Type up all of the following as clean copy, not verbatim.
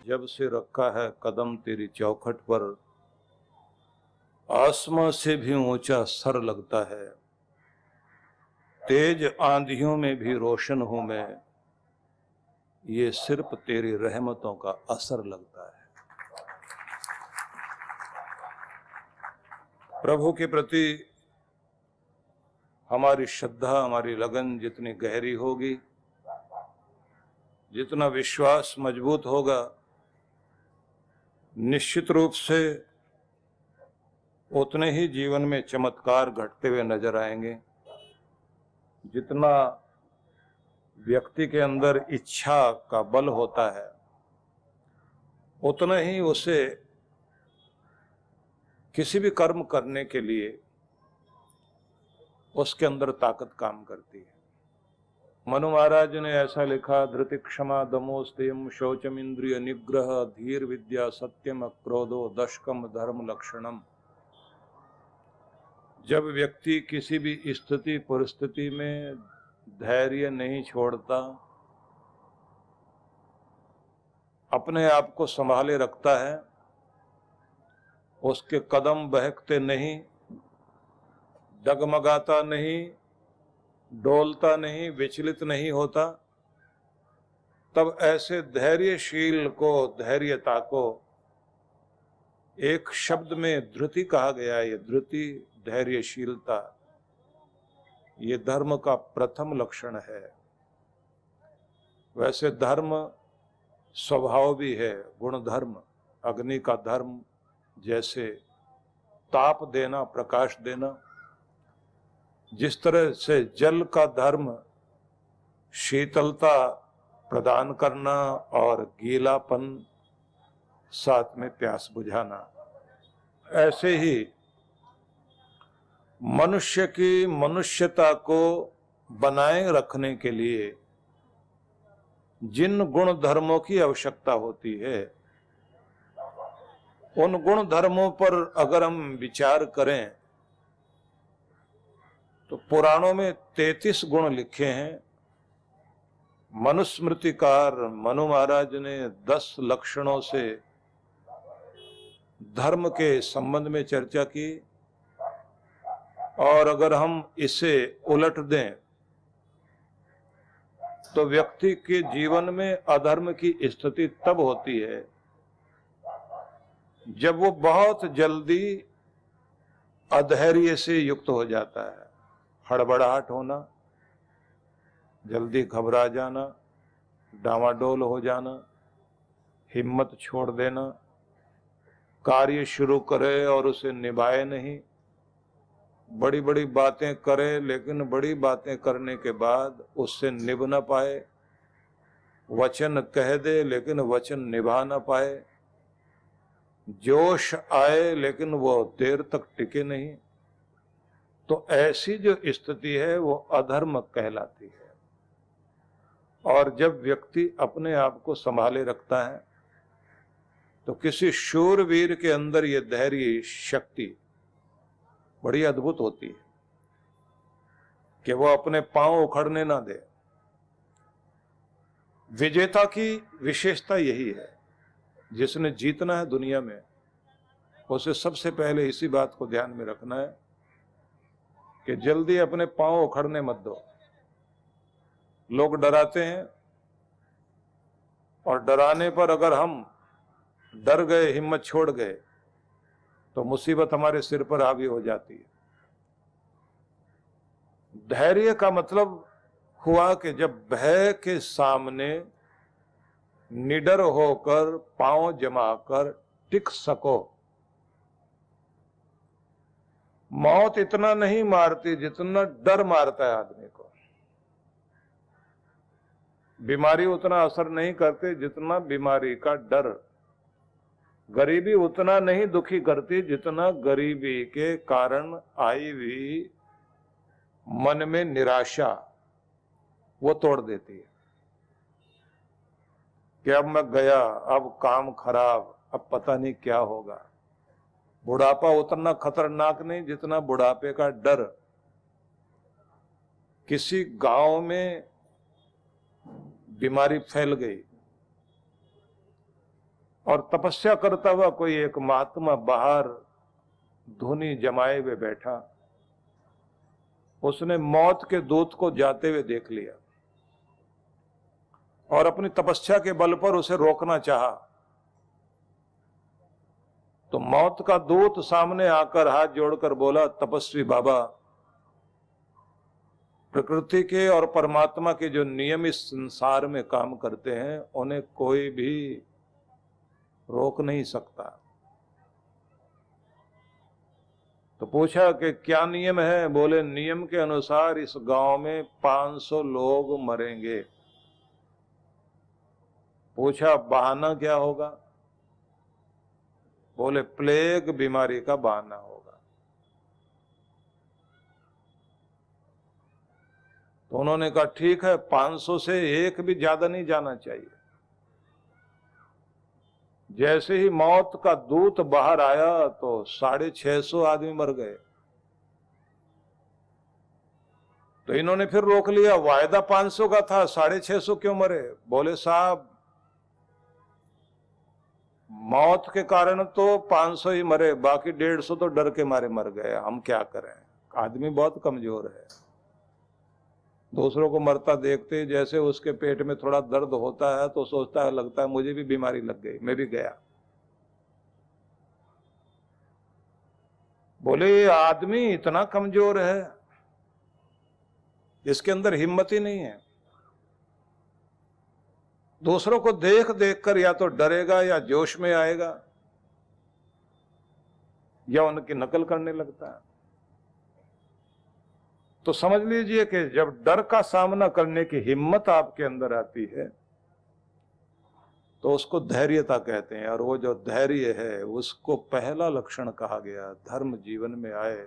जब से रखा है कदम तेरी चौखट पर, आसमां से भी ऊंचा सर लगता है। तेज आंधियों में भी रोशन हूं मैं, ये सिर्फ तेरी रहमतों का असर लगता है। प्रभु के प्रति हमारी श्रद्धा, हमारी लगन जितनी गहरी होगी, जितना विश्वास मजबूत होगा, निश्चित रूप से उतने ही जीवन में चमत्कार घटते हुए नजर आएंगे। जितना व्यक्ति के अंदर इच्छा का बल होता है, उतना ही उसे किसी भी कर्म करने के लिए उसके अंदर ताकत काम करती है। मनु महाराज ने ऐसा लिखा, धृति क्षमा दमोस्तेयम शौचम इंद्रिय निग्रह धीर विद्या सत्यम अक्रोधो दशकम धर्म लक्षणम। जब व्यक्ति किसी भी स्थिति परिस्थिति में धैर्य नहीं छोड़ता, अपने आप को संभाले रखता है, उसके कदम बहकते नहीं, डगमगाता नहीं, डोलता नहीं, विचलित नहीं होता, तब ऐसे धैर्यशील को, धैर्यता को एक शब्द में धृति कहा गया है। ये धृति, धैर्यशीलता, ये धर्म का प्रथम लक्षण है। वैसे धर्म स्वभाव भी है, गुण धर्म। अग्नि का धर्म जैसे ताप देना, प्रकाश देना, जिस तरह से जल का धर्म शीतलता प्रदान करना और गीलापन साथ में प्यास बुझाना, ऐसे ही मनुष्य की मनुष्यता को बनाए रखने के लिए जिन गुण धर्मों की आवश्यकता होती है, उन गुण धर्मों पर अगर हम विचार करें तो पुराणों में 33 गुण लिखे हैं। मनुस्मृतिकार मनु महाराज ने 10 लक्षणों से धर्म के संबंध में चर्चा की, और अगर हम इसे उलट दें तो व्यक्ति के जीवन में अधर्म की स्थिति तब होती है जब वो बहुत जल्दी अधैर्य से युक्त हो जाता है। हड़बड़ाहट होना, जल्दी घबरा जाना, डामाडोल हो जाना, हिम्मत छोड़ देना, कार्य शुरू करे और उसे निभाए नहीं, बड़ी बड़ी बातें करे लेकिन बड़ी बातें करने के बाद उससे निभ न पाए, वचन कह दे लेकिन वचन निभा न पाए, जोश आए लेकिन वो देर तक टिके नहीं, तो ऐसी जो स्थिति है वो अधर्म कहलाती है। और जब व्यक्ति अपने आप को संभाले रखता है तो किसी शूरवीर के अंदर ये धैर्य शक्ति बड़ी अद्भुत होती है कि वो अपने पांव उखड़ने ना दे। विजेता की विशेषता यही है, जिसने जीतना है दुनिया में, उसे सबसे पहले इसी बात को ध्यान में रखना है कि जल्दी अपने पांव उखड़ने मत दो। लोग डराते हैं और डराने पर अगर हम डर गए, हिम्मत छोड़ गए, तो मुसीबत हमारे सिर पर हावी हो जाती है। धैर्य का मतलब हुआ कि जब भय के सामने निडर होकर पांव जमाकर टिक सको। मौत इतना नहीं मारती जितना डर मारता है आदमी को। बीमारी उतना असर नहीं करती जितना बीमारी का डर। गरीबी उतना नहीं दुखी करती जितना गरीबी के कारण आई हुई मन में निराशा वो तोड़ देती है कि अब मैं गया, अब काम खराब, अब पता नहीं क्या होगा। बुढ़ापा उतना खतरनाक नहीं जितना बुढ़ापे का डर। किसी गांव में बीमारी फैल गई, और तपस्या करता हुआ कोई एक महात्मा बाहर धुनी जमाए हुए बैठा, उसने मौत के दूत को जाते हुए देख लिया और अपनी तपस्या के बल पर उसे रोकना चाहा। तो मौत का दूत सामने आकर हाथ जोड़कर बोला, तपस्वी बाबा, प्रकृति के और परमात्मा के जो नियम इस संसार में काम करते हैं उन्हें कोई भी रोक नहीं सकता। तो पूछा कि क्या नियम है? बोले, नियम के अनुसार इस गांव में 500 लोग मरेंगे। पूछा, बहाना क्या होगा? बोले, प्लेग बीमारी का बहाना होगा। तो उन्होंने कहा, ठीक है, 500 से एक भी ज्यादा नहीं जाना चाहिए। जैसे ही मौत का दूत बाहर आया तो 650 आदमी मर गए। तो इन्होंने फिर रोक लिया, वायदा 500 का था, 650 क्यों मरे? बोले, साहब, मौत के कारण तो 500 ही मरे, बाकी 150 तो डर के मारे मर गए। हम क्या करें, आदमी बहुत कमजोर है। दूसरों को मरता देखते जैसे उसके पेट में थोड़ा दर्द होता है तो सोचता है, लगता है मुझे भी बीमारी लग गई, मैं भी गया। बोले, ये आदमी इतना कमजोर है, इसके अंदर हिम्मत ही नहीं है। दूसरों को देख देख कर या तो डरेगा या जोश में आएगा या उनकी नकल करने लगता है। तो समझ लीजिए कि जब डर का सामना करने की हिम्मत आपके अंदर आती है तो उसको धैर्यता कहते हैं। और वो जो धैर्य है उसको पहला लक्षण कहा गया, धर्म जीवन में आए।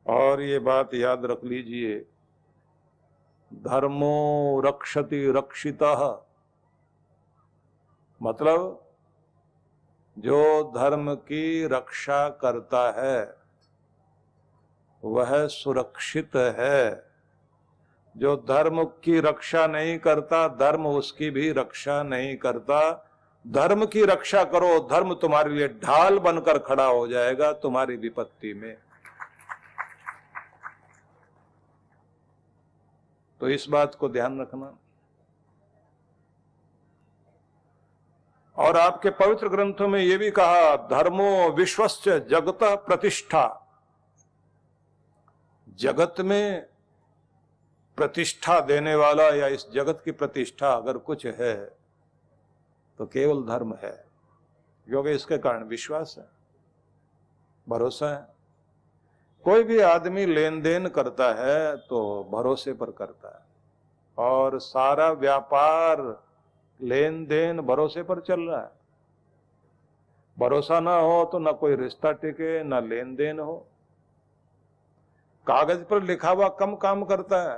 और ये बात याद रख लीजिए, धर्मो रक्षति रक्षितः, मतलब जो धर्म की रक्षा करता है वह सुरक्षित है। जो धर्म की रक्षा नहीं करता, धर्म उसकी भी रक्षा नहीं करता। धर्म की रक्षा करो, धर्म तुम्हारे लिए ढाल बनकर खड़ा हो जाएगा तुम्हारी विपत्ति में। तो इस बात को ध्यान रखना। और आपके पवित्र ग्रंथों में यह भी कहा, धर्मो विश्वस्य जगत प्रतिष्ठा। जगत में प्रतिष्ठा देने वाला या इस जगत की प्रतिष्ठा अगर कुछ है तो केवल धर्म है, क्योंकि इसके कारण विश्वास है, भरोसा है। कोई भी आदमी लेन देन करता है तो भरोसे पर करता है, और सारा व्यापार लेन देन भरोसे पर चल रहा है। भरोसा ना हो तो ना कोई रिश्ता टिके, ना लेन देन हो। कागज पर लिखा हुआ कम काम करता है,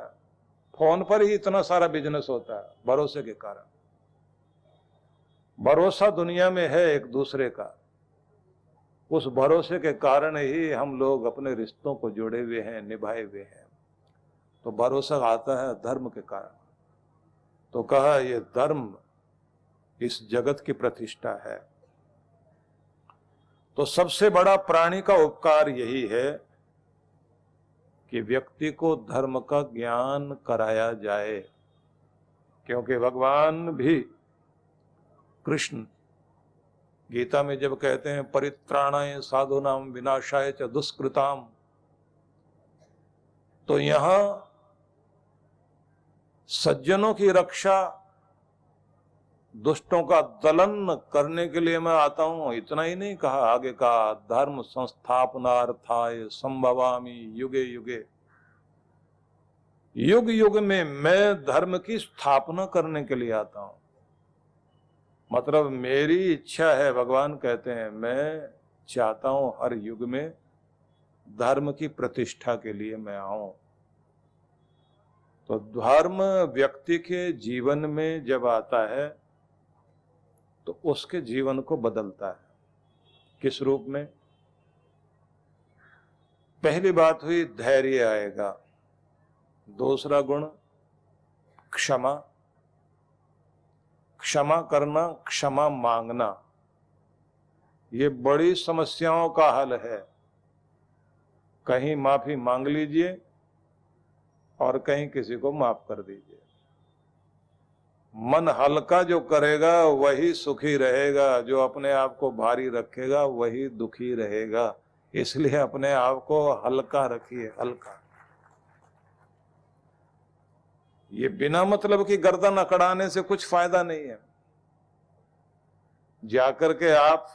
फोन पर ही इतना सारा बिजनेस होता है भरोसे के कारण। भरोसा दुनिया में है एक दूसरे का, उस भरोसे के कारण ही हम लोग अपने रिश्तों को जुड़े हुए हैं, निभाए हुए हैं। तो भरोसा आता है धर्म के कारण। तो कहा, ये धर्म इस जगत की प्रतिष्ठा है। तो सबसे बड़ा प्राणी का उपकार यही है कि व्यक्ति को धर्म का ज्ञान कराया जाए, क्योंकि भगवान भी, कृष्ण गीता में जब कहते हैं परित्राणाय साधूनाम विनाशाय च दुष्कृताम, तो यहां सज्जनों की रक्षा, दुष्टों का दलन करने के लिए मैं आता हूं, इतना ही नहीं कहा। आगे कहा, धर्म संस्थापनार्थाय संभवामि युगे युगे। युग युग में मैं धर्म की स्थापना करने के लिए आता हूं। मतलब मेरी इच्छा है, भगवान कहते हैं, मैं चाहता हूं हर युग में धर्म की प्रतिष्ठा के लिए मैं आऊं। तो धर्म व्यक्ति के जीवन में जब आता है तो उसके जीवन को बदलता है। किस रूप में? पहली बात हुई धैर्य आएगा। दूसरा गुण क्षमा, क्षमा करना, क्षमा मांगना। ये बड़ी समस्याओं का हल है। कहीं माफी मांग लीजिए और कहीं किसी को माफ कर दीजिए। मन हल्का जो करेगा वही सुखी रहेगा, जो अपने आप को भारी रखेगा वही दुखी रहेगा। इसलिए अपने आप को हल्का रखिए, हल्का। ये बिना मतलब की गर्दन अकड़ाने से कुछ फायदा नहीं है। जाकर के आप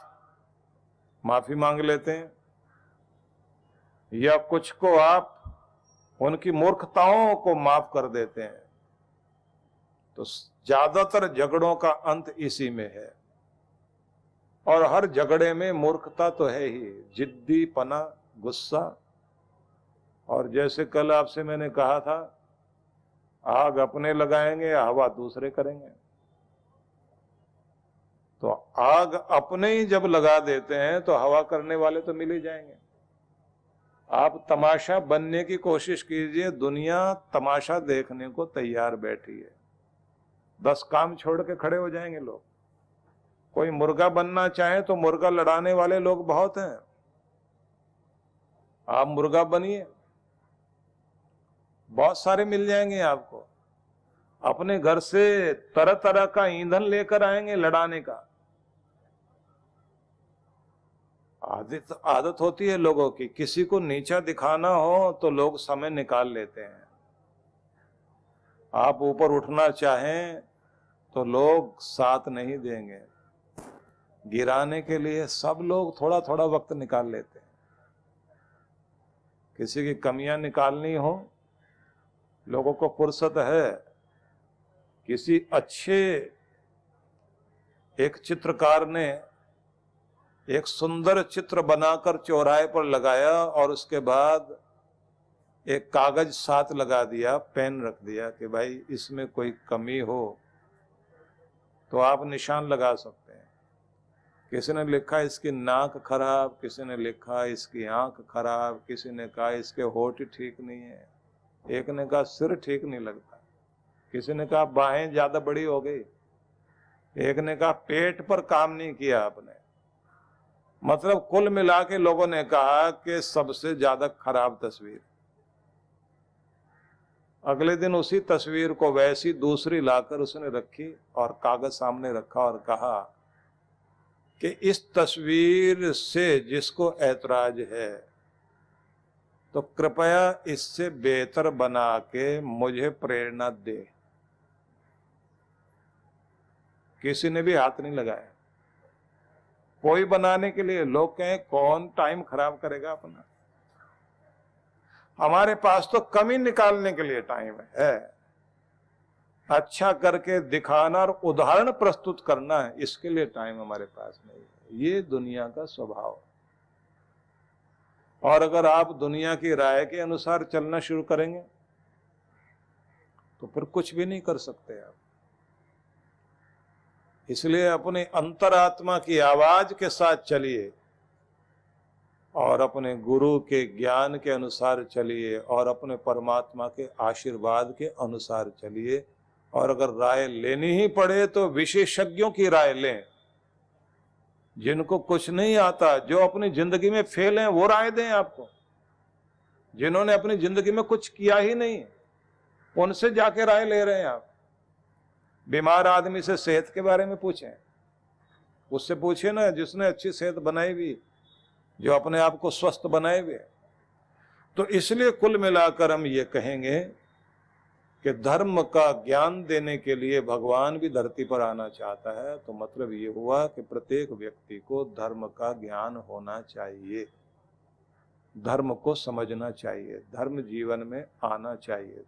माफी मांग लेते हैं या कुछ को आप उनकी मूर्खताओं को माफ कर देते हैं, तो ज्यादातर झगड़ों का अंत इसी में है। और हर झगड़े में मूर्खता तो है ही, जिद्दीपना, गुस्सा। और जैसे कल आपसे मैंने कहा था, आग अपने लगाएंगे, हवा दूसरे करेंगे। तो आग अपने ही जब लगा देते हैं तो हवा करने वाले तो मिल ही जाएंगे। आप तमाशा बनने की कोशिश कीजिए, दुनिया तमाशा देखने को तैयार बैठी है। 10 काम छोड़ के खड़े हो जाएंगे लोग। कोई मुर्गा बनना चाहे तो मुर्गा लड़ाने वाले लोग बहुत हैं। आप मुर्गा बनिए, बहुत सारे मिल जाएंगे आपको। अपने घर से तरह तरह का ईंधन लेकर आएंगे लड़ाने का। आदत होती है लोगों की, किसी को नीचा दिखाना हो तो लोग समय निकाल लेते हैं। आप ऊपर उठना चाहें तो लोग साथ नहीं देंगे। गिराने के लिए सब लोग थोड़ा थोड़ा वक्त निकाल लेते हैं। किसी की कमियां निकालनी हो, लोगों को फुर्सत है। किसी अच्छे एक चित्रकार ने एक सुंदर चित्र बनाकर चौराहे पर लगाया और उसके बाद एक कागज साथ लगा दिया, पेन रख दिया कि भाई इसमें कोई कमी हो तो आप निशान लगा सकते हैं। किसी ने लिखा इसकी नाक खराब, किसी ने लिखा इसकी आंख खराब, किसी ने कहा इसके होठ ठीक नहीं है, एक ने कहा सिर ठीक नहीं लगता, किसी ने कहा बाहें ज्यादा बड़ी हो गई, एक ने कहा पेट पर काम नहीं किया आपने। मतलब कुल मिला के लोगों ने कहा कि सबसे ज्यादा खराब तस्वीर। अगले दिन उसी तस्वीर को वैसी दूसरी लाकर उसने रखी और कागज सामने रखा और कहा कि इस तस्वीर से जिसको ऐतराज है तो कृपया इससे बेहतर बना के मुझे प्रेरणा दे। किसी ने भी हाथ नहीं लगाया कोई बनाने के लिए। लोग कहें कौन टाइम खराब करेगा अपना। हमारे पास तो कमी निकालने के लिए टाइम है। अच्छा करके दिखाना और उदाहरण प्रस्तुत करना है, इसके लिए टाइम हमारे पास नहीं है। ये दुनिया का स्वभाव। और अगर आप दुनिया की राय के अनुसार चलना शुरू करेंगे तो फिर कुछ भी नहीं कर सकते आप। इसलिए अपने अंतरात्मा की आवाज के साथ चलिए और अपने गुरु के ज्ञान के अनुसार चलिए और अपने परमात्मा के आशीर्वाद के अनुसार चलिए। और अगर राय लेनी ही पड़े तो विशेषज्ञों की राय लें, जिनको कुछ नहीं आता, जो अपनी जिंदगी में फेल हैं, वो राय दें आपको। जिन्होंने अपनी जिंदगी में कुछ किया ही नहीं, उनसे जाके राय ले रहे हैं आप। बीमार आदमी से सेहत के बारे में पूछें, उससे पूछिए ना जिसने अच्छी सेहत बनाई हुई, जो अपने आप को स्वस्थ बनाए हुए। तो इसलिए कुल मिलाकर हम ये कहेंगे कि धर्म का ज्ञान देने के लिए भगवान भी धरती पर आना चाहता है। तो मतलब ये हुआ कि प्रत्येक व्यक्ति को धर्म का ज्ञान होना चाहिए, धर्म को समझना चाहिए, धर्म जीवन में आना चाहिए।